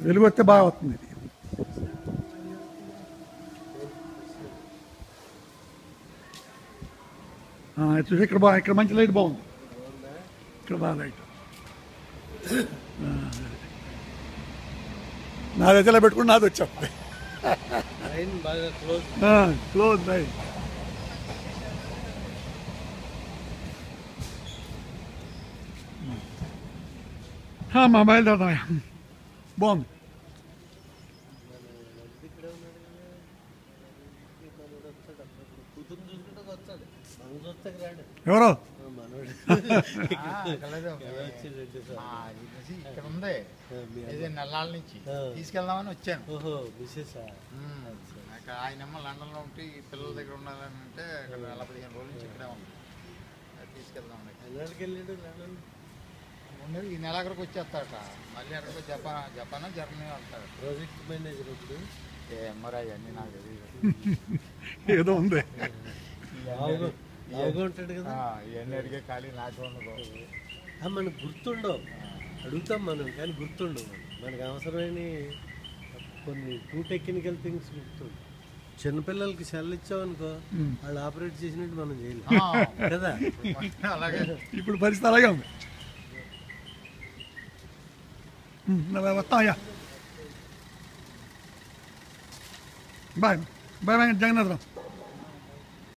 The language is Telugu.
వెలుగు వస్తే బాగా వస్తుంది ఇది. చూసి ఇక్కడ మంచి లైట్ బాగుంది. ఇక్కడ బాగా లైట్. నాదైతే ఇలా పెట్టుకుని నాది వచ్చాం. Close line. మా బయలుదేరదా బాగుంది. ఎవరో ఇక్కడ ఉంది నెలల నుంచి తీసుకెళ్దామని వచ్చాను. ఆయనమ్మ లండన్ లో ఉంటే ఈ పిల్లల దగ్గర ఉండాలని అంటే ఇక్కడ 15 రోజుల నుంచి ఇక్కడే ఉంది. తీసుకెళ్దాం. ఈ నెల అక్కడికి వచ్చేస్తాడట. మళ్ళీ అక్కడికి జపానా జర్మనీ వెళ్తాడు. ప్రాజెక్ట్ మేనేజర్ ఇప్పుడు మరి అవన్నీ నాకు తెలియదు. ఏదో ఉంది ఉంటాడు కదా. ఇవన్నీ అడిగే ఖాళీ నాకు ఉండదు. మనకు గుర్తుండవు, అడుగుతాం మనం కానీ గుర్తుండవు. మనకు అవసరమైన కొన్ని టెక్నికల్ థింగ్స్ గుర్తుండవు. చిన్నపిల్లలకి సెల్ ఇచ్చామనుకో వాళ్ళు ఆపరేట్ చేసినట్టు మనం చేయలేం కదా. అలాగే ఇప్పుడు పరిస్థితి అలాగే ఉంది. వస్తాయా? Bye bye Jagannatharao.